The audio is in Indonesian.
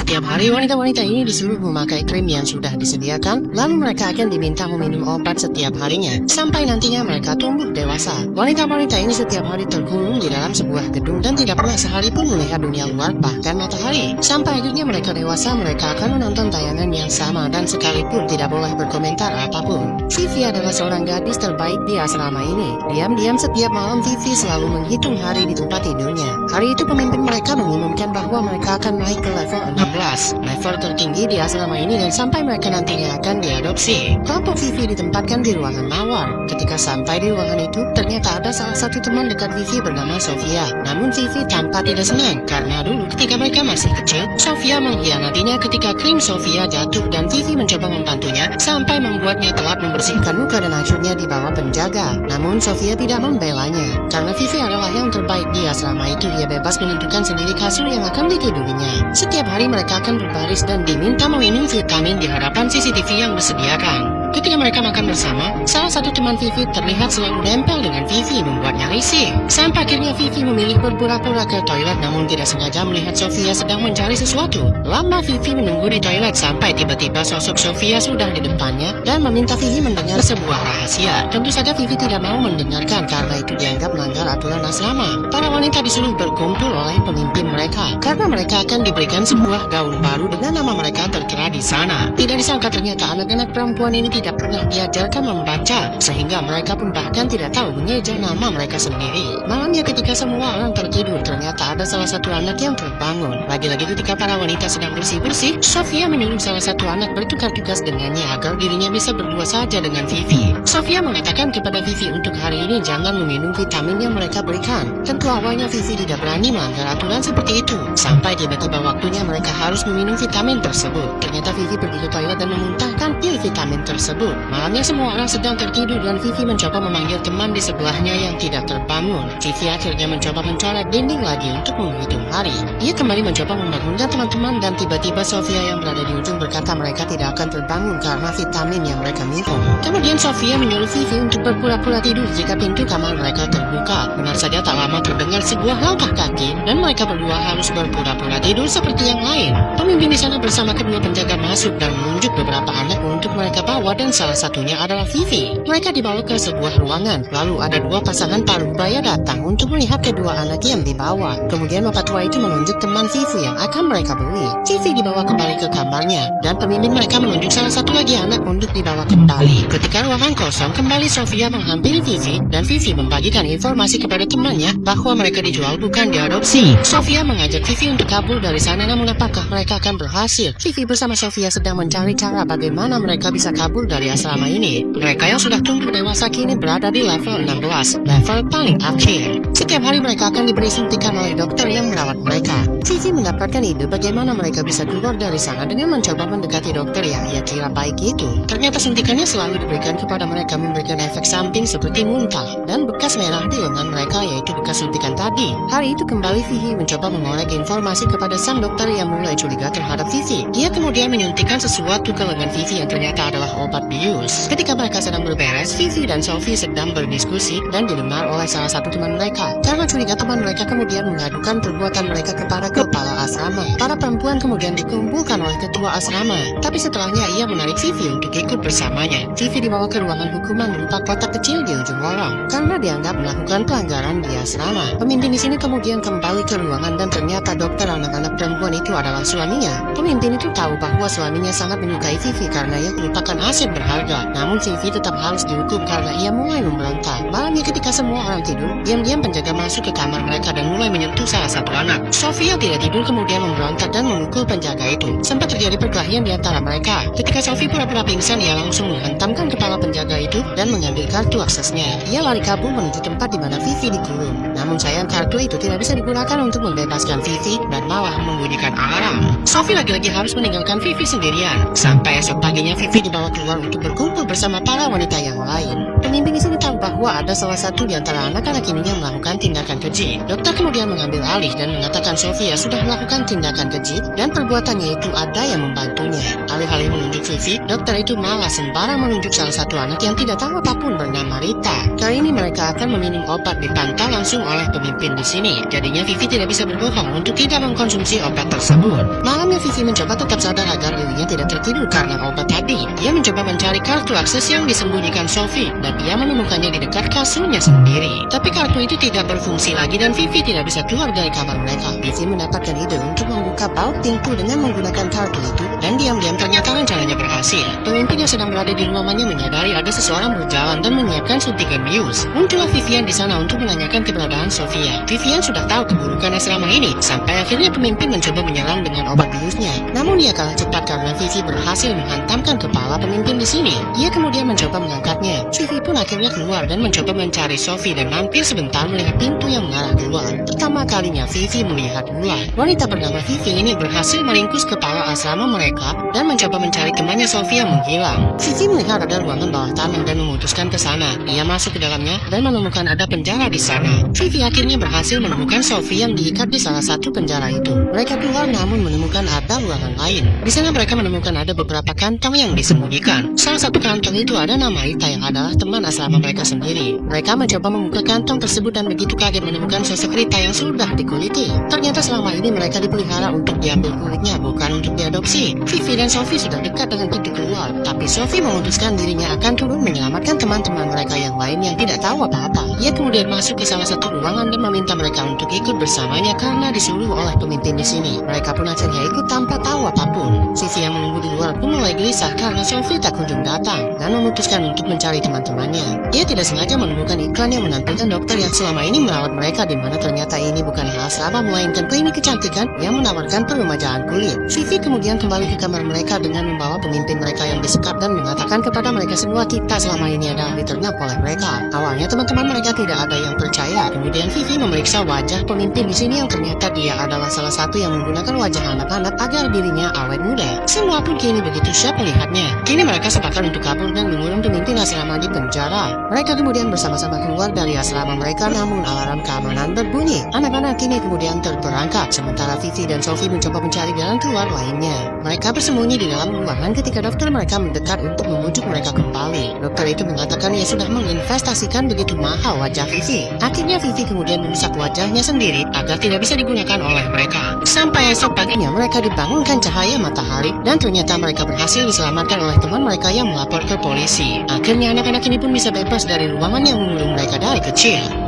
Setiap hari wanita-wanita ini disuruh memakai krim yang sudah disediakan, lalu mereka akan diminta meminum obat setiap harinya, sampai nantinya mereka tumbuh dewasa. Wanita-wanita ini setiap hari terkurung di dalam sebuah gedung dan tidak pernah sehalipun melihat dunia luar, bahkan matahari. Sampai akhirnya mereka dewasa, mereka akan menonton tayangan yang sama dan sekalipun tidak boleh berkomentar apapun. Vivi adalah seorang gadis terbaik di asrama ini. Diam-diam setiap malam Vivi selalu menghitung hari di tempat tidurnya. Hari itu pemimpin mereka mengumumkan bahwa mereka akan naik ke level 16, level tertinggi di asrama ini, dan sampai mereka nantinya akan diadopsi. Kelompok Vivi ditempatkan di ruangan mawar. Ketika sampai di ruangan itu, ternyata ada salah satu teman dekat Vivi bernama Sofia. Namun Vivi tampak tidak senang karena dulu ketika mereka masih kecil, Sofia mengkhianatinya ketika krim Sofia jatuh dan Vivi mencoba membantunya sampai membuatnya telat membersihkan muka dan akhirnya dibawa penjaga. Namun Sofia tidak membelanya karena Vivi adalah yang terbaik di asrama itu. Dia bebas menentukan sendiri kasur yang akan ditidulinya. Setiap hari mereka akan berbaris dan diminta meminum vitamin di hadapan CCTV yang disediakan. Ketika mereka makan bersama, salah satu teman Vivi terlihat selalu nempel dengan Vivi, membuatnya risih. Sampai akhirnya Vivi memilih berpura-pura ke toilet namun tidak sengaja melihat Sofia sedang mencari sesuatu. Lama Vivi menunggu di toilet sampai tiba-tiba sosok Sofia sudah di depannya dan meminta Vivi mendengar sebuah rahasia. Tentu saja Vivi tidak mau mendengarkan karena itu dianggap melanggar aturan asrama. Para wanita disuruh berkumpul oleh pemimpin mereka karena mereka akan diberikan sebuah gaun baru dengan nama mereka tertera di sana. Tidak disangka ternyata anak-anak perempuan ini tidak pernah diajarkan membaca, sehingga mereka pun bahkan tidak tahu mengeja nama mereka sendiri. Malamnya ketika semua orang tertidur, ternyata ada salah satu anak yang terbangun. Lagi-lagi ketika para wanita sedang bersih-bersih, Sofia menyuruh salah satu anak bertukar tugas dengannya agar dirinya bisa berdua saja dengan Vivi. Sofia mengatakan kepada Vivi untuk hari ini jangan meminum vitamin yang mereka berikan. Tentu awalnya Vivi tidak berani melanggar aturan seperti itu, sampai tiba-tiba waktunya mereka harus meminum vitamin tersebut. Ternyata Vivi pergi ke toilet dan memuntahkan pil vitamin tersebut. Malamnya semua orang sedang tertidur dan Vivi mencoba memanggil teman di sebelahnya yang tidak terbangun. Vivi akhirnya mencoba mencoret dinding lagi untuk menghitung hari. Dia kembali mencoba membangunkan teman-teman dan tiba-tiba Sofia yang berada di ujung berkata mereka tidak akan terbangun karena vitamin yang mereka minum. Kemudian Sofia menyuruh Vivi untuk berpura-pura tidur jika pintu kamar mereka terbuka. Benar saja tak lama terdengar sebuah langkah kaki dan mereka berdua harus berpura-pura tidur seperti yang lain. Pemimpin di sana bersama kedua penjaga masuk dan menunjuk beberapa anak untuk mereka bawa dan salah satunya adalah Vivi. Mereka dibawa ke sebuah ruangan, lalu ada dua pasangan paruh baya datang untuk melihat kedua anak yang dibawa. Kemudian bapak tua itu menunjuk teman Vivi yang akan mereka beli. Vivi dibawa kembali ke kamarnya, dan pemimpin mereka menunjuk salah satu lagi anak untuk dibawa kembali. Ketika ruangan kosong, kembali Sofia menghampiri Vivi, dan Vivi membagikan informasi kepada temannya bahwa mereka dijual bukan diadopsi. Sofia mengajak Vivi untuk kabur dari sana, namun apakah mereka akan berhasil? Vivi bersama Sofia sedang mencari cara bagaimana mereka bisa kabur dari asrama ini. Mereka yang sudah tumbuh dewasa kini berada di level 16, level paling akhir. Setiap hari mereka akan diberi suntikan oleh dokter yang merawat mereka. Vivi mendapatkan ide bagaimana mereka bisa keluar dari sana dengan mencoba mendekati dokter yang ia kira baik itu. Ternyata suntikannya selalu diberikan kepada mereka memberikan efek samping seperti muntah dan bekas merah di lengan mereka, yaitu bekas suntikan tadi. Hari itu kembali Vivi mencoba mengorek informasi kepada sang dokter yang mulai curiga terhadap Vivi. Dia kemudian menyuntikkan sesuatu ke lengan Vivi yang ternyata adalah obat bius. Ketika mereka sedang berberes, Vivi dan Sophie sedang berdiskusi dan didengar oleh salah satu teman mereka. Karena curiga, teman mereka kemudian mengadukan perbuatan mereka kepada kepala asrama. Para perempuan kemudian dikumpulkan oleh ketua asrama. Tapi setelahnya ia menarik Vivi untuk ikut bersamanya. Vivi dibawa ke ruangan hukuman berupa kotak kecil di ujung lorong karena dianggap melakukan pelanggaran di asrama. Pemimpin di sini kemudian kembali ke ruangan dan ternyata dokter anak-anak perempuan itu adalah suaminya. Pemimpin itu tahu bahwa suaminya sangat menyukai Vivi karena ia merupakan aset berharga. Namun Vivi tetap harus dihukum karena ia mulai memberontak. Malamnya ketika semua orang tidur, diam-diam penjaga masuk ke kamar mereka dan mulai menyentuh salah satu anak. Sofia tidak tidur kemudian memberontak dan memukul penjaga itu. Sempat terjadi perkelahian di antara mereka. Ketika Sophie pura-pura pingsan, ia langsung menghantamkan kepala penjaga itu dan mengambil kartu aksesnya. Ia lari kabur menuju tempat di mana Vivi dikurung. Namun sayang kartu itu tidak bisa digunakan untuk membebaskan Vivi dan malah membunyikan alarm. Sophie lagi-lagi harus meninggalkan Vivi sendirian. Sampai esok paginya Vivi dibawa keluar untuk berkumpul bersama para wanita yang lain. Pemimpin di sini tahu bahwa ada salah satu di antara anak-anak ini yang melakukan tindakan keji. Dokter kemudian mengambil alih dan mengatakan Sofia sudah melakukan tindakan keji dan perbuatannya itu ada yang membantunya. Alih-alih menunjuk Vivi, dokter itu malah sembarang menunjuk salah satu anak yang tidak tahu apapun bernama Rita. Kali ini mereka akan meminum obat dipantau langsung oleh oleh pemimpin di sini. Jadinya Vivi tidak bisa berbohong untuk tidak mengkonsumsi obat tersebut. Malamnya Vivi mencoba tetap sadar agar dirinya tidak tertidur karena obat tadi. Dia mencoba mencari kartu akses yang disembunyikan Sophie dan dia menemukannya di dekat kasurnya sendiri. Tapi kartu itu tidak berfungsi lagi dan Vivi tidak bisa keluar dari kamar mereka. Vivi mendapatkan ide untuk membuka baut pintu dengan menggunakan kartu itu dan diam-diam ternyata rencananya berhasil. Pemimpin yang sedang berada di ruangannya menyadari ada seseorang berjalan dan menyiapkan suntikan bius. Muncullah Vivian di sana untuk menanyakan keberadaan Sophia. Vivian sudah tahu keburukannya selama ini, sampai akhirnya pemimpin mencoba menyerang dengan obat biusnya. Namun dia kalah cepat karena Vivi berhasil menghantamkan kepala pemimpin di sini. Ia kemudian mencoba mengangkatnya. Vivi pun akhirnya keluar dan mencoba mencari Sophie dan hampir sebentar melihat pintu yang mengarah keluar. Pertama kalinya Vivi melihat ular. Wanita bernama Vivi ini berhasil meringkus kepala asrama mereka dan mencoba mencari temannya Sophie yang menghilang. Vivi melihat ada ruangan bawah tanah dan memutuskan ke sana. Ia masuk ke dalamnya dan menemukan ada penjara di sana. Vivi akhirnya berhasil menemukan Sophie yang diikat di salah satu penjara itu. Mereka keluar namun menemukan ada ruangan lain. Di sana mereka menemukan ada beberapa kantong yang disembunyikan. Salah satu kantong itu ada nama Rita yang adalah teman asrama mereka sendiri. Mereka mencoba membuka kantong tersebut dan begitu kaget menemukan sosok Rita yang sudah dikuliti. Ternyata selama ini mereka dipelihara untuk diambil kulitnya, bukan untuk diadopsi. Vivi dan Sophie sudah dekat dengan pintu keluar, tapi Sophie memutuskan dirinya akan turun menyelamatkan teman-teman mereka yang lain yang tidak tahu apa-apa. Ia kemudian masuk ke salah satu ruangan dan meminta mereka untuk ikut bersamanya karena disuruh oleh pemimpin di sini. Mereka pun akhirnya ikut tanpa tahu apapun. Vivi yang menunggu di luar pun mulai gelisah karena Sophie tak kunjung datang dan memutuskan untuk mencari teman-temannya. Ia tidak sengaja menemukan iklan yang menampilkan dokter yang selama ini merawat mereka, di mana ternyata ini bukanlah asrama melainkan klinik kecantikan yang menawarkan peremajaan kulit. Vivi kemudian kembali ke kamar mereka dengan membawa pemimpin mereka yang disekap dan mengatakan kepada mereka semua kita selama ini adalah diternak oleh mereka. Awalnya teman-teman mereka tidak ada yang percaya. Kemudian Vivi memeriksa wajah pemimpin di sini yang ternyata dia adalah salah satu yang menggunakan wajah anak-anak agar dirinya awet muda. Semua pun kini begitu syok melihatnya. Kini mereka sepakat untuk kabur dan mengurung pemimpin asrama di penjara. Mereka kemudian bersama-sama keluar dari asrama mereka namun alarm keamanan berbunyi. Anak-anak kini kemudian terperangkap sementara Vivi dan Sophie mencoba mencari jalan keluar lainnya. Mereka bersembunyi di dalam ruangan ketika dokter mereka mendekat untuk memujuk mereka kembali. Dokter itu mengatakan ia sudah menginvestasikan begitu mahal wajah Vivi. Akhirnya Vivi kemudian merusak wajahnya sendiri agar tidak bisa digunakan oleh mereka. Sampai esok paginya mereka dibangunkan cahaya matahari dan ternyata mereka berhasil diselamatkan oleh teman mereka yang melapor ke polisi. Akhirnya anak-anak ini pun bisa bebas dari ruangan yang mengurung mereka dari kecil.